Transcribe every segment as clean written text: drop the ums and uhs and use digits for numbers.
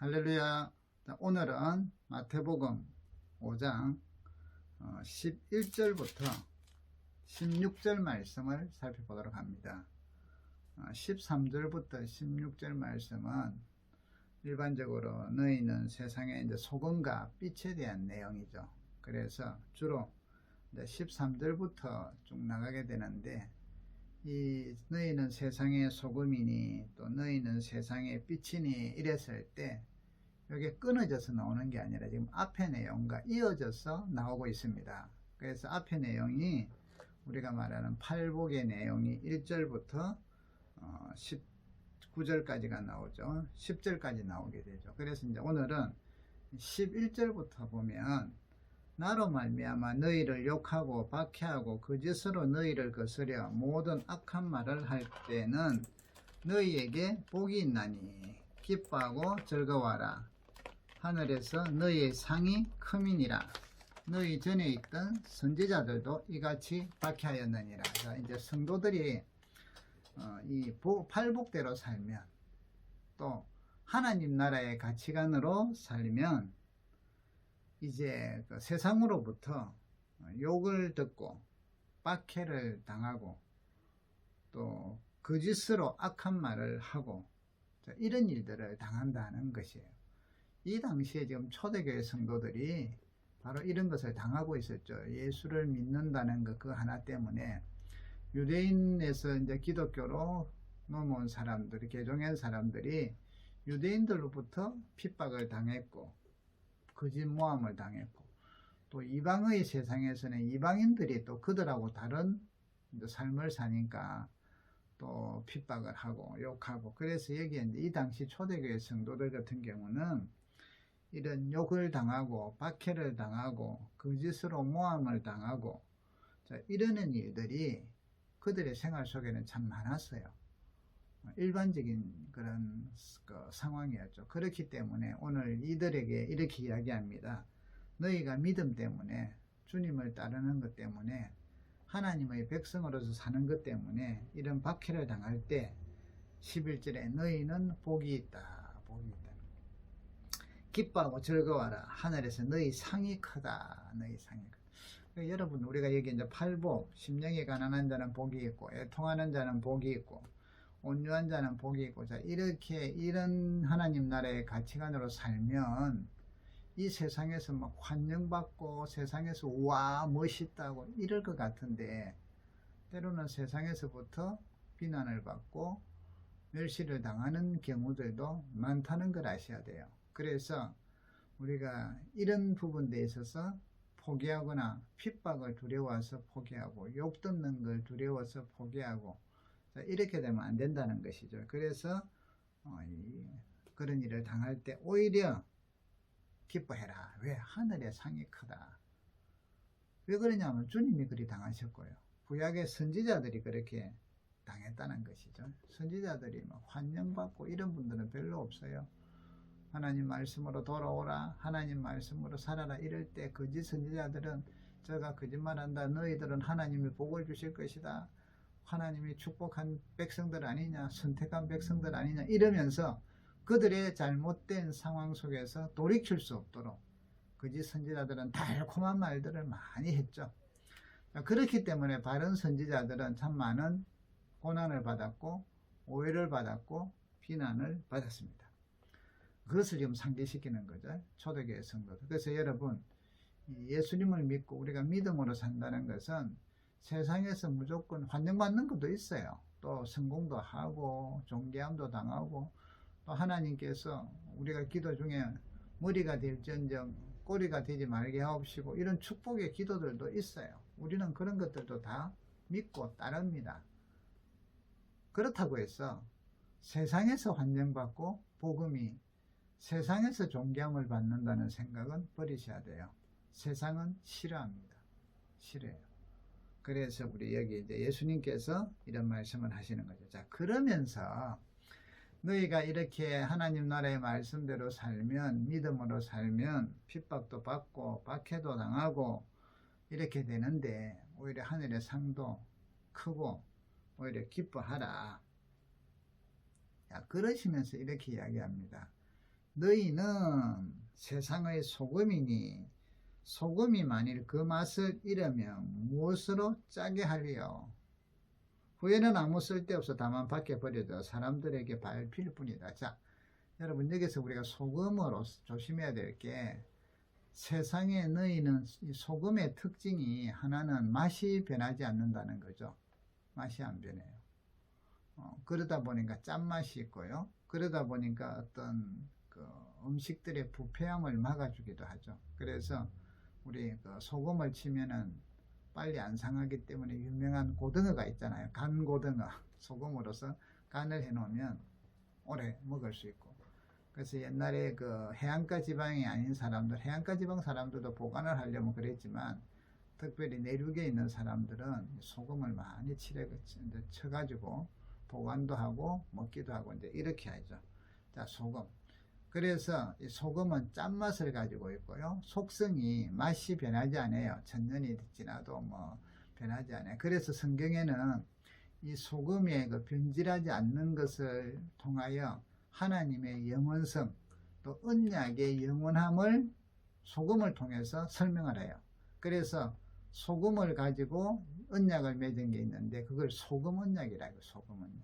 할렐루야. 자, 오늘은 마태복음 5장 11절부터 16절 말씀을 살펴보도록 합니다. 13절부터 16절 말씀은 일반적으로 너희는 세상의 이제 소금과 빛에 대한 내용이죠. 그래서 주로 이제 13절부터 쭉 나가게 되는데, 이 너희는 세상의 소금이니 또 너희는 세상의 빛이니 이랬을 때 이게 끊어져서 나오는 게 아니라 지금 앞의 내용과 이어져서 나오고 있습니다. 그래서 앞의 내용이 우리가 말하는 팔복의 내용이 1절부터 19절까지가 나오죠. 10절까지 나오게 되죠. 그래서 이제 오늘은 11절부터 보면, 나로 말미암아 너희를 욕하고 박해하고 거짓으로 너희를 거스려 모든 악한 말을 할 때는 너희에게 복이 있나니 기뻐하고 즐거워하라. 하늘에서 너희의 상이 크미니라. 너희 전에 있던 선지자들도 이같이 박해하였느니라. 자, 이제 성도들이 이 팔복대로 살면, 또 하나님 나라의 가치관으로 살면 이제 그 세상으로부터 욕을 듣고 박해를 당하고 또 거짓으로 악한 말을 하고 이런 일들을 당한다는 것이에요. 이 당시에 지금 초대교회 성도들이 바로 이런 것을 당하고 있었죠. 예수를 믿는다는 것 그 하나 때문에 유대인에서 이제 기독교로 넘어온 사람들이, 개종한 사람들이 유대인들로부터 핍박을 당했고 거짓 모함을 당했고, 또 이방의 세상에서는 이방인들이 또 그들하고 다른 삶을 사니까 또 핍박을 하고 욕하고, 그래서 여기에 이제 이 당시 초대교회 성도들 같은 경우는 이런 욕을 당하고 박해를 당하고 거짓으로 모함을 당하고 이러는 일들이 그들의 생활 속에는 참 많았어요. 일반적인 그런 상황이었죠. 그렇기 때문에 오늘 이들에게 이렇게 이야기합니다. 너희가 믿음 때문에, 주님을 따르는 것 때문에, 하나님의 백성으로서 사는 것 때문에 이런 박해를 당할 때 11절에 너희는 복이 있다. 복이 있다. 기뻐하고 즐거워하라. 하늘에서 너희 상이 크다. 너희 상이 크다. 여러분, 우리가 여기 이제 팔복, 심령이 가난한 자는 복이 있고 애통하는 자는 복이 있고 온유한 자는 복이 있고, 자, 이렇게 이런 하나님 나라의 가치관으로 살면 이 세상에서 막 환영받고 세상에서 우와 멋있다고 이럴 것 같은데, 때로는 세상에서부터 비난을 받고 멸시를 당하는 경우들도 많다는 걸 아셔야 돼요. 그래서 우리가 이런 부분에 있어서 포기하거나 핍박을 두려워서 포기하고 욕 듣는 걸 두려워서 포기하고 이렇게 되면 안 된다는 것이죠. 그래서 그런 일을 당할 때 오히려 기뻐해라. 왜? 하늘의 상이 크다. 왜 그러냐면 주님이 그리 당하셨고요. 구약의 선지자들이 그렇게 당했다는 것이죠. 선지자들이 막 환영받고 이런 분들은 별로 없어요. 하나님 말씀으로 돌아오라, 하나님 말씀으로 살아라 이럴 때 거짓 선지자들은 저가 거짓말한다, 너희들은 하나님이 복을 주실 것이다, 하나님이 축복한 백성들 아니냐, 선택한 백성들 아니냐 이러면서 그들의 잘못된 상황 속에서 돌이킬 수 없도록 거짓 선지자들은 달콤한 말들을 많이 했죠. 그렇기 때문에 바른 선지자들은 참 많은 고난을 받았고 오해를 받았고 비난을 받았습니다. 그것을 지금 상기시키는 거죠, 초대교회 성도들. 그래서 여러분, 예수님을 믿고 우리가 믿음으로 산다는 것은 세상에서 무조건 환영받는 것도 있어요. 또 성공도 하고 존귀함도 당하고, 또 하나님께서 우리가 기도 중에 머리가 될지언정 꼬리가 되지 말게 하옵시고 이런 축복의 기도들도 있어요. 우리는 그런 것들도 다 믿고 따릅니다. 그렇다고 해서 세상에서 환영받고 복음이 세상에서 존경을 받는다는 생각은 버리셔야 돼요. 세상은 싫어합니다. 싫어요. 그래서 우리 여기 이제 예수님께서 이런 말씀을 하시는 거죠. 자, 그러면서 너희가 이렇게 하나님 나라의 말씀대로 살면, 믿음으로 살면 핍박도 받고 박해도 당하고 이렇게 되는데 오히려 하늘의 상도 크고 오히려 기뻐하라. 자, 그러시면서 이렇게 이야기합니다. 너희는 세상의 소금이니 소금이 만일 그 맛을 잃으면 무엇으로 짜게 하리요. 후에는 아무 쓸데없어 다만 밖에 버려져 사람들에게 밟힐 뿐이다. 자, 여러분 여기서 우리가 소금으로 조심해야 될 게 세상에 너희는 이 소금의 특징이 하나는 맛이 변하지 않는다는 거죠. 맛이 안 변해요. 그러다 보니까 짠맛이 있고요. 그러다 보니까 어떤 그 음식들의 부패함을 막아주기도 하죠. 그래서 우리 그 소금을 치면은 빨리 안 상하기 때문에 유명한 고등어가 있잖아요. 간 고등어. 소금으로서 간을 해 놓으면 오래 먹을 수 있고. 그래서 옛날에 그 해안가 지방이 아닌 사람들, 해안가 지방 사람들도 보관을 하려면 그랬지만 특별히 내륙에 있는 사람들은 소금을 많이 쳐가지고 보관도 하고 먹기도 하고 이제 이렇게 하죠. 자, 소금. 그래서 이 소금은 짠맛을 가지고 있고요. 속성이 맛이 변하지 않아요. 천년이 지나도 뭐 변하지 않아요. 그래서 성경에는 이 소금의 그 변질하지 않는 것을 통하여 하나님의 영원성 또 언약의 영원함을 소금을 통해서 설명을 해요. 그래서 소금을 가지고 언약을 맺은 게 있는데 그걸 소금 언약이라고. 소금 언약.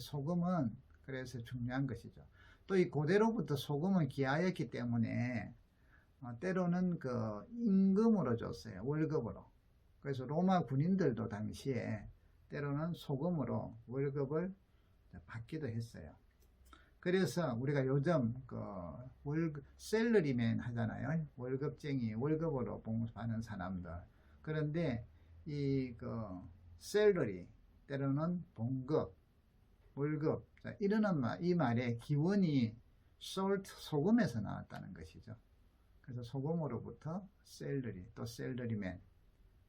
소금은 그래서 중요한 것이죠. 또 이 고대로부터 소금은 귀하였기 때문에 때로는 그 임금으로 줬어요. 월급으로. 그래서 로마 군인들도 당시에 때로는 소금으로 월급을 받기도 했어요. 그래서 우리가 요즘 그 셀러리맨 하잖아요. 월급쟁이, 월급으로 봉사하는 사람들. 그런데 이 그 셀러리 때로는 봉급, 월급 이런 이 말의 기원이 salt, 소금에서 나왔다는 것이죠. 그래서 소금으로부터 셀러리 또 셀러리맨,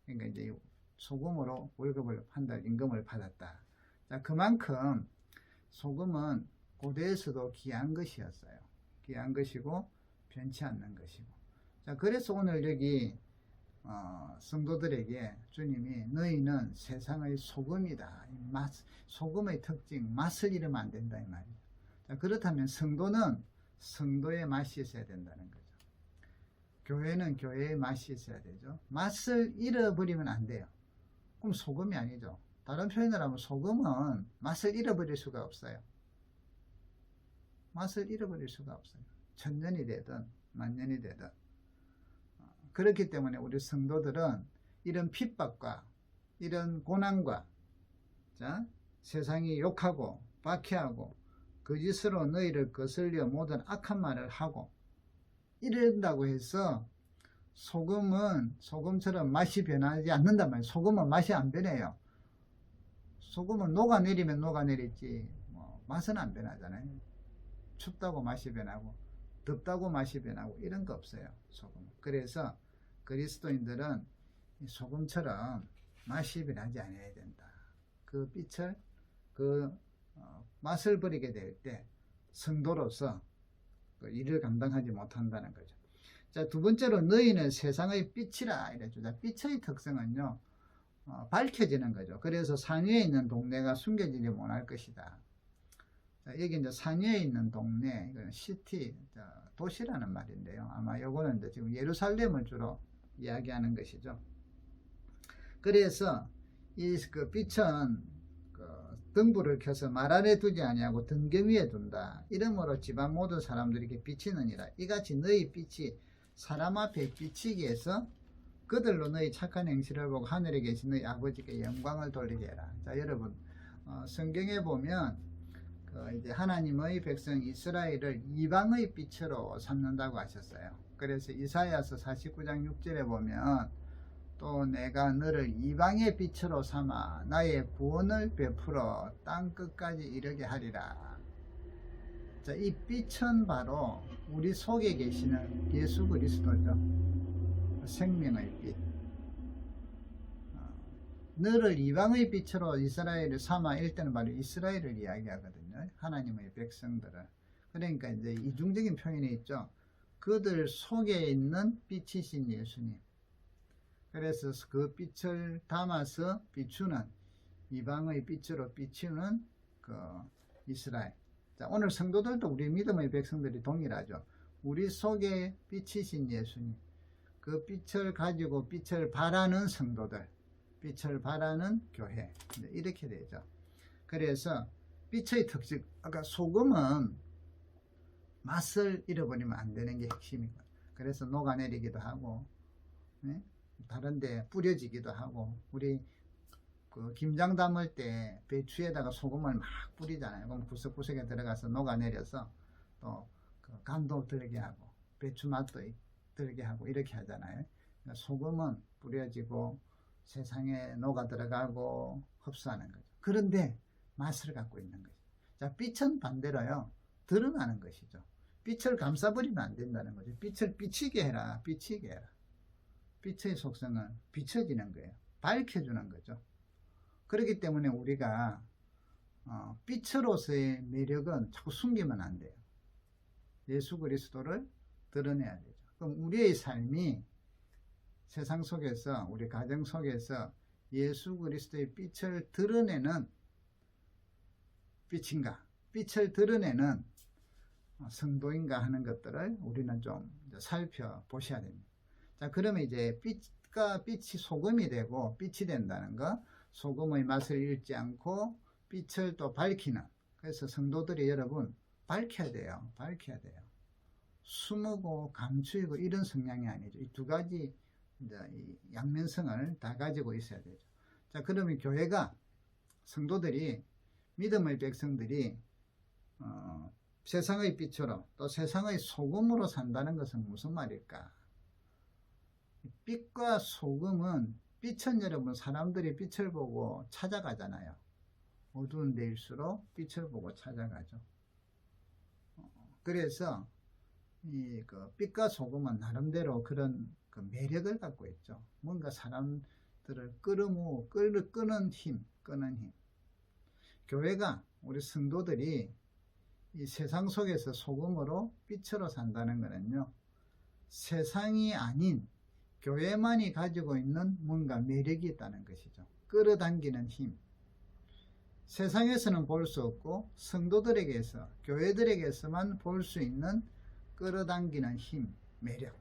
그러니까 이제 소금으로 월급을 한 달 임금을 받았다. 자, 그만큼 소금은 고대에서도 귀한 것이었어요. 귀한 것이고 변치 않는 것이고. 자, 그래서 오늘 여기 성도들에게 주님이 너희는 세상의 소금이다. 소금의 특징, 맛을 잃으면 안 된다 이 말이죠. 자, 그렇다면 성도는 성도의 맛이 있어야 된다는 거죠. 교회는 교회의 맛이 있어야 되죠. 맛을 잃어버리면 안 돼요. 그럼 소금이 아니죠. 다른 표현을 하면 소금은 맛을 잃어버릴 수가 없어요. 맛을 잃어버릴 수가 없어요. 천년이 되든 만년이 되든. 그렇기 때문에 우리 성도들은 이런 핍박과 이런 고난과 자, 세상이 욕하고 박해하고 거짓으로 너희를 거슬려 모든 악한 말을 하고 이런다고 해서 소금은 소금처럼 맛이 변하지 않는단 말이에요. 소금은 맛이 안 변해요. 소금은 녹아내리면 녹아내렸지 뭐 맛은 안 변하잖아요. 춥다고 맛이 변하고 덥다고 맛이 변하고 이런 거 없어요. 소금. 그래서 그리스도인들은 소금처럼 맛이 변하지 않아야 된다. 그 빛을 맛을 버리게 될 때 성도로서 그 일을 감당하지 못한다는 거죠. 자, 두 번째로 너희는 세상의 빛이라 이랬죠. 자, 빛의 특성은요 밝혀지는 거죠. 그래서 산 위에 있는 동네가 숨겨지지 못할 것이다. 자, 여기 이제 산 위에 있는 동네, 이건 시티, 도시라는 말인데요. 아마 요거는 이제 지금 예루살렘을 주로 이야기하는 것이죠. 그래서 이 그 빛은 등불을 켜서 말 아래 두지 아니하고 등경 위에 둔다. 이러므로 집안 모든 사람들에게 비치느니라. 이같이 너희 빛이 사람 앞에 비치기 위해서 그들로 너희 착한 행실을 보고 하늘에 계신 너희 아버지께 영광을 돌리게 해라. 자, 여러분 성경에 보면 이제 하나님의 백성 이스라엘을 이방의 빛으로 삼는다고 하셨어요. 그래서 이사야서 49장 6절에 보면 또 내가 너를 이방의 빛으로 삼아 나의 구원을 베풀어 땅 끝까지 이르게 하리라. 자, 이 빛은 바로 우리 속에 계시는 예수 그리스도죠. 생명의 빛. 너를 이방의 빛으로 이스라엘을 삼아 일때는 바로 이스라엘을 이야기하거든요. 하나님의 백성들을. 그러니까 이제 이중적인 표현이 있죠. 그들 속에 있는 빛이신 예수님. 그래서 그 빛을 담아서 비추는 이방의 빛으로 비추는 그 이스라엘. 자, 오늘 성도들도 우리 믿음의 백성들이 동일하죠. 우리 속에 빛이신 예수님, 그 빛을 가지고 빛을 발하는 성도들, 빛을 발하는 교회, 이렇게 되죠. 그래서 빛의 특징, 아까 소금은 맛을 잃어버리면 안 되는 게 핵심이고, 그래서 녹아내리기도 하고, 네? 다른데 뿌려지기도 하고, 우리 그 김장 담을 때 배추에다가 소금을 막 뿌리잖아요. 그럼 구석구석에 들어가서 녹아내려서 또그 간도 들게 하고 배추 맛도 들게 하고 이렇게 하잖아요. 그러니까 소금은 뿌려지고 세상에 녹아 들어가고 흡수하는 거죠. 그런데 맛을 갖고 있는 거죠. 자, 빛은 반대로요, 드러나는 것이죠. 빛을 감싸버리면 안 된다는 거죠. 빛을 비치게 해라, 비치게 해라. 빛의 속성은 비춰지는 거예요. 밝혀주는 거죠. 그렇기 때문에 우리가 빛으로서의 매력은 자꾸 숨기면 안 돼요. 예수 그리스도를 드러내야 되죠. 그럼 우리의 삶이 세상 속에서, 우리 가정 속에서 예수 그리스도의 빛을 드러내는 빛인가, 빛을 드러내는 성도인가 하는 것들을 우리는 좀 살펴보셔야 됩니다. 자, 그러면 이제 빛과 빛이 소금이 되고 빛이 된다는 것, 소금의 맛을 잃지 않고 빛을 또 밝히는, 그래서 성도들이 여러분 밝혀야 돼요. 밝혀야 돼요. 숨고 감추고 이런 성향이 아니죠. 이 두 가지 이제 이 양면성을 다 가지고 있어야 되죠. 자, 그러면 교회가, 성도들이, 믿음의 백성들이 세상의 빛으로 또 세상의 소금으로 산다는 것은 무슨 말일까? 빛과 소금은, 빛은 여러분 사람들이 빛을 보고 찾아가잖아요. 어두운 데일수록 빛을 보고 찾아가죠. 그래서 그 빛과 소금은 나름대로 그런 그 매력을 갖고 있죠. 뭔가 사람들을 끄는 힘, 끄는 힘. 교회가, 우리 성도들이 이 세상 속에서 소금으로 빛으로 산다는 것은요, 세상이 아닌 교회만이 가지고 있는 뭔가 매력이 있다는 것이죠. 끌어당기는 힘. 세상에서는 볼 수 없고 성도들에게서, 교회들에게서만 볼 수 있는 끌어당기는 힘, 매력.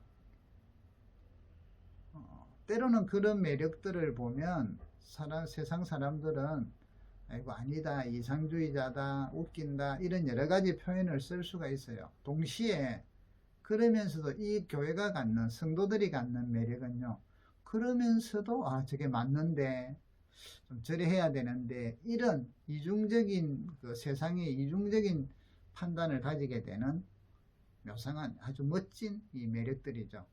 때로는 그런 매력들을 보면 세상 사람들은 아이고 아니다, 이상주의자다, 웃긴다, 이런 여러 가지 표현을 쓸 수가 있어요. 동시에 그러면서도 이 교회가 갖는, 성도들이 갖는 매력은요, 그러면서도 저게 맞는데 좀 저래 해야 되는데, 이런 이중적인, 그 세상의 이중적인 판단을 가지게 되는 묘상한 아주 멋진 이 매력들이죠.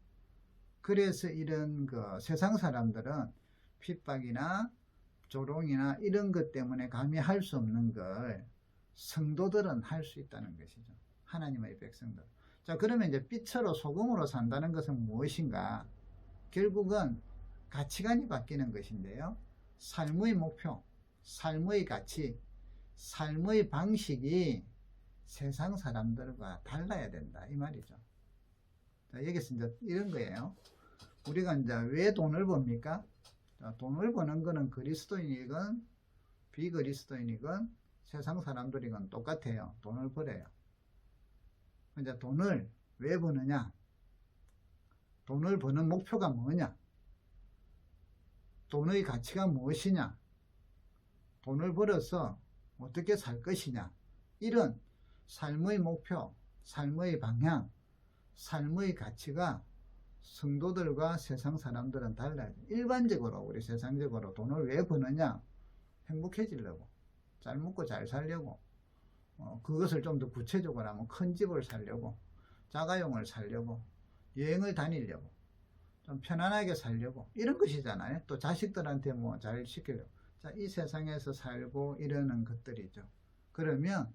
그래서 이런 그 세상 사람들은 핍박이나 조롱이나 이런 것 때문에 감히 할 수 없는 걸 성도들은 할 수 있다는 것이죠. 하나님의 백성들. 자, 그러면 이제 빛으로 소금으로 산다는 것은 무엇인가? 결국은 가치관이 바뀌는 것인데요. 삶의 목표, 삶의 가치, 삶의 방식이 세상 사람들과 달라야 된다, 이 말이죠. 자, 여기서 이제 이런 거예요. 우리가 이제 왜 돈을 법니까? 자, 돈을 버는 거는 그리스도인이건 비그리스도인이건 세상 사람들이건 똑같아요. 돈을 벌어요. 이제 돈을 왜 버느냐? 돈을 버는 목표가 뭐냐? 돈의 가치가 무엇이냐? 돈을 벌어서 어떻게 살 것이냐? 이런 삶의 목표, 삶의 방향, 삶의 가치가 성도들과 세상 사람들은 달라요. 일반적으로, 우리 세상적으로 돈을 왜 버느냐? 행복해지려고, 잘 먹고 잘 살려고, 그것을 좀 더 구체적으로 하면 큰 집을 살려고, 자가용을 살려고, 여행을 다니려고, 좀 편안하게 살려고, 이런 것이잖아요. 또 자식들한테 뭐 잘 시키려고. 자, 이 세상에서 살고 이러는 것들이죠. 그러면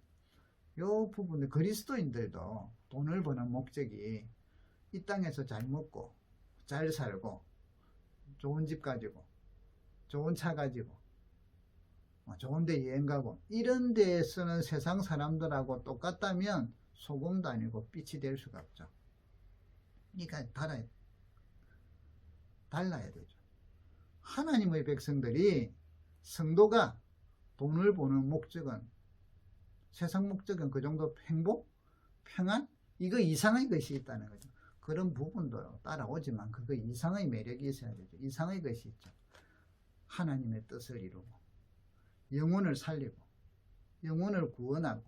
요 부분에 그리스도인들도 돈을 버는 목적이 이 땅에서 잘 먹고 잘 살고 좋은 집 가지고 좋은 차 가지고 좋은 데 여행 가고 이런 데에 쓰는 세상 사람들하고 똑같다면 소금도 아니고 빛이 될 수가 없죠. 그러니까 달라야 되죠. 하나님의 백성들이, 성도가 돈을 버는 목적은 세상 목적은 그 정도 행복, 평안, 이거 이상의 것이 있다는 거죠. 그런 부분도 따라오지만 그거 이상의 매력이 있어야 되죠. 이상의 것이 있죠. 하나님의 뜻을 이루고 영혼을 살리고 영혼을 구원하고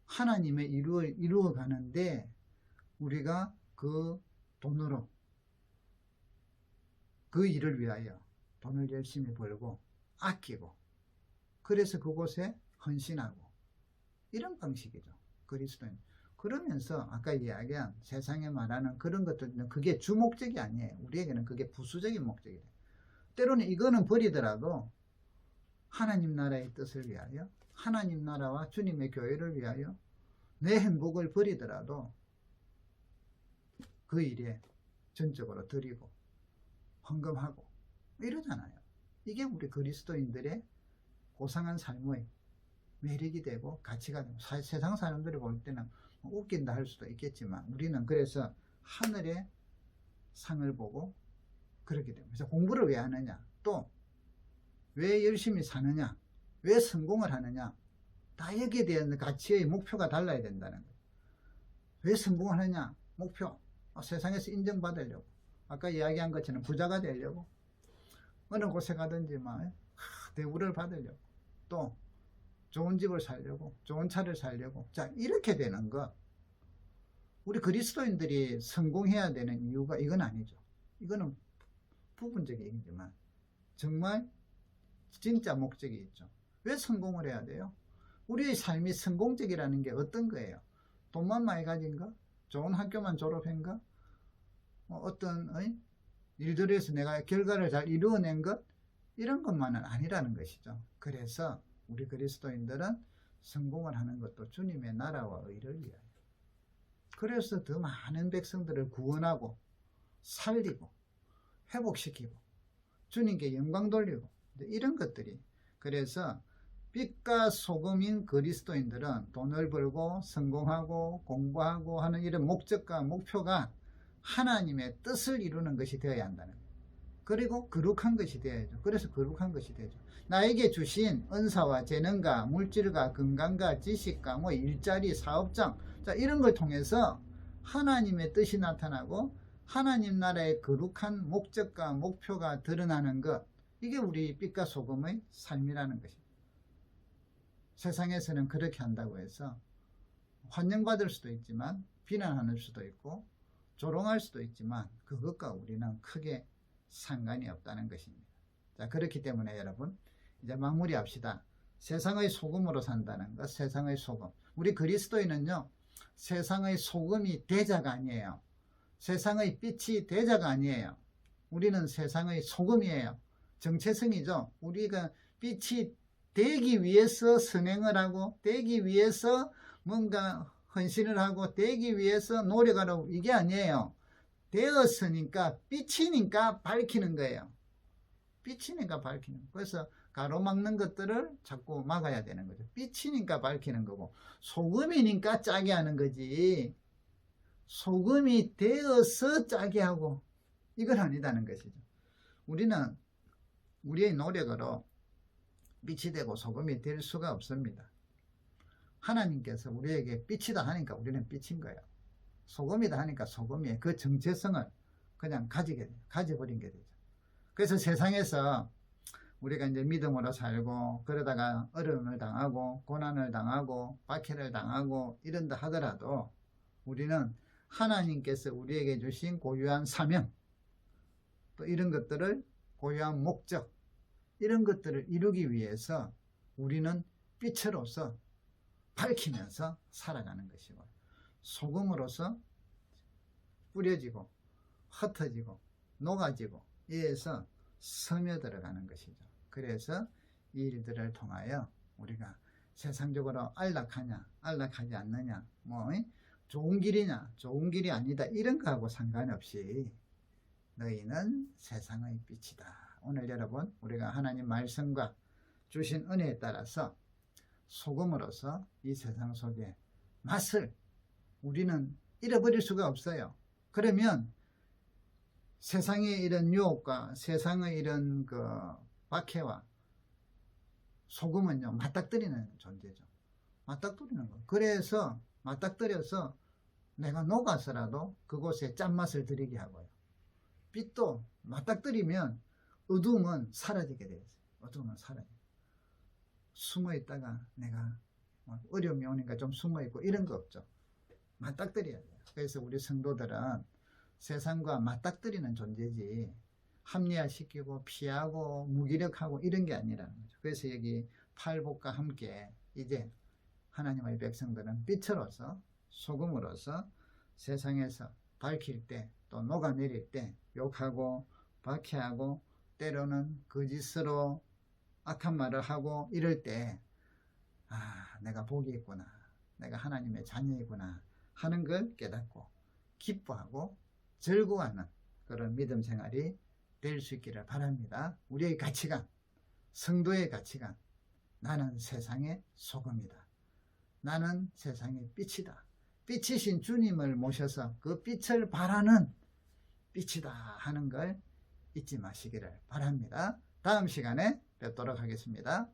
하나님의 이루어 가는데 우리가 그 돈으로 그 일을 위하여 돈을 열심히 벌고 아끼고 그래서 그곳에 헌신하고 이런 방식이죠. 그리스도인. 그러면서 아까 이야기한 세상에 말하는 그런 것들은 그게 주 목적이 아니에요. 우리에게는 그게 부수적인 목적이에요. 때로는 이거는 버리더라도 하나님 나라의 뜻을 위하여 하나님 나라와 주님의 교회를 위하여 내 행복을 버리더라도 그 일에 전적으로 드리고 헌금하고 이러잖아요. 이게 우리 그리스도인들의 고상한 삶의 매력이 되고 가치가 되고 세상 사람들이 볼 때는 웃긴다 할 수도 있겠지만 우리는 그래서 하늘의 상을 보고 그렇게 됩니다. 그래서 공부를 왜 하느냐, 또 왜 열심히 사느냐, 왜 성공을 하느냐, 다 여기에 대한 가치의 목표가 달라야 된다는 거예요. 왜 성공을 하느냐, 목표, 세상에서 인정받으려고, 아까 이야기한 것처럼 부자가 되려고, 어느 곳에 가든지 막 대우를 받으려고, 또 좋은 집을 살려고, 좋은 차를 살려고, 자 이렇게 되는 것. 우리 그리스도인들이 성공해야 되는 이유가 이건 아니죠. 이거는 부분적인 얘기지만 정말 진짜 목적이 있죠. 왜 성공을 해야 돼요? 우리의 삶이 성공적이라는 게 어떤 거예요? 돈만 많이 가진가? 좋은 학교만 졸업한가? 어떤 일들에서 내가 결과를 잘 이루어낸 것? 이런 것만은 아니라는 것이죠. 그래서 우리 그리스도인들은 성공을 하는 것도 주님의 나라와 의를 위하여. 그래서 더 많은 백성들을 구원하고 살리고 회복시키고 주님께 영광 돌리고 이런 것들이. 그래서 빛과 소금인 그리스도인들은 돈을 벌고 성공하고 공부하고 하는 이런 목적과 목표가 하나님의 뜻을 이루는 것이 되어야 한다는 거예요. 그리고 거룩한 것이 되어야죠. 그래서 거룩한 것이 되죠. 나에게 주신 은사와 재능과 물질과 건강과 지식과 일자리, 사업장, 자 이런 걸 통해서 하나님의 뜻이 나타나고 하나님 나라의 거룩한 목적과 목표가 드러나는 것, 이게 우리 빛과 소금의 삶이라는 것입니다. 세상에서는 그렇게 한다고 해서 환영받을 수도 있지만 비난할 수도 있고 조롱할 수도 있지만 그것과 우리는 크게 상관이 없다는 것입니다. 자, 그렇기 때문에 여러분 이제 마무리합시다. 세상의 소금으로 산다는 것, 세상의 소금. 우리 그리스도인은요, 세상의 소금이 대자가 아니에요. 세상의 빛이 대자가 아니에요. 우리는 세상의 소금이에요. 정체성이죠. 우리가 빛이 되기 위해서 선행을 하고 되기 위해서 뭔가 헌신을 하고 되기 위해서 노력하라고, 이게 아니에요. 되었으니까 빛이니까 밝히는 거예요. 빛이니까 밝히는 거예요. 그래서 가로막는 것들을 자꾸 막아야 되는 거죠. 빛이니까 밝히는 거고 소금이니까 짜게 하는 거지, 소금이 되어서 짜게 하고 이건 아니다는 것이죠. 우리는 우리의 노력으로 빛이 되고 소금이 될 수가 없습니다. 하나님께서 우리에게 빛이다 하니까 우리는 빛인 거예요. 소금이다 하니까 소금이에요. 그 정체성을 그냥 가져버린 게 되죠. 그래서 세상에서 우리가 이제 믿음으로 살고 그러다가 어려움을 당하고 고난을 당하고 박해를 당하고 이런다 하더라도 우리는 하나님께서 우리에게 주신 고유한 사명, 또 이런 것들을, 고유한 목적, 이런 것들을 이루기 위해서 우리는 빛으로서 밝히면서 살아가는 것이고 소금으로서 뿌려지고 흩어지고 녹아지고 이래서 스며들어가는 것이죠. 그래서 이 일들을 통하여 우리가 세상적으로 안락하냐 안락하지 않느냐, 좋은 길이냐 좋은 길이 아니다, 이런 거하고 상관없이 너희는 세상의 빛이다. 오늘 여러분 우리가 하나님 말씀과 주신 은혜에 따라서 소금으로서 이 세상 속에 맛을 우리는 잃어버릴 수가 없어요. 그러면 세상의 이런 유혹과 세상의 이런 박해와 소금은요 맞닥뜨리는 존재죠. 맞닥뜨리는 거예요. 그래서 맞닥뜨려서 내가 녹아서라도 그곳에 짠맛을 들이게 하고요. 빛도 맞닥뜨리면 어두움은 사라지게 되어 있어요. 어두움은 사라져요. 숨어 있다가 내가 어려움이 오니까 좀 숨어 있고 이런 거 없죠. 맞닥뜨려야 돼요. 그래서 우리 성도들은 세상과 맞닥뜨리는 존재지 합리화시키고 피하고 무기력하고 이런 게 아니라는 거죠. 그래서 여기 팔복과 함께 이제 하나님의 백성들은 빛으로서 소금으로서 세상에서 밝힐 때 또 녹아내릴 때 욕하고 박해하고 때로는 거짓으로 악한 말을 하고 이럴 때 내가 복이 있구나, 내가 하나님의 자녀이구나 하는 걸 깨닫고 기뻐하고 즐거워하는 그런 믿음 생활이 될 수 있기를 바랍니다. 우리의 가치관, 성도의 가치관, 나는 세상의 소금이다, 나는 세상의 빛이다, 빛이신 주님을 모셔서 그 빛을 발하는 빛이다 하는 걸 잊지 마시기를 바랍니다. 다음 시간에 뵙도록 하겠습니다.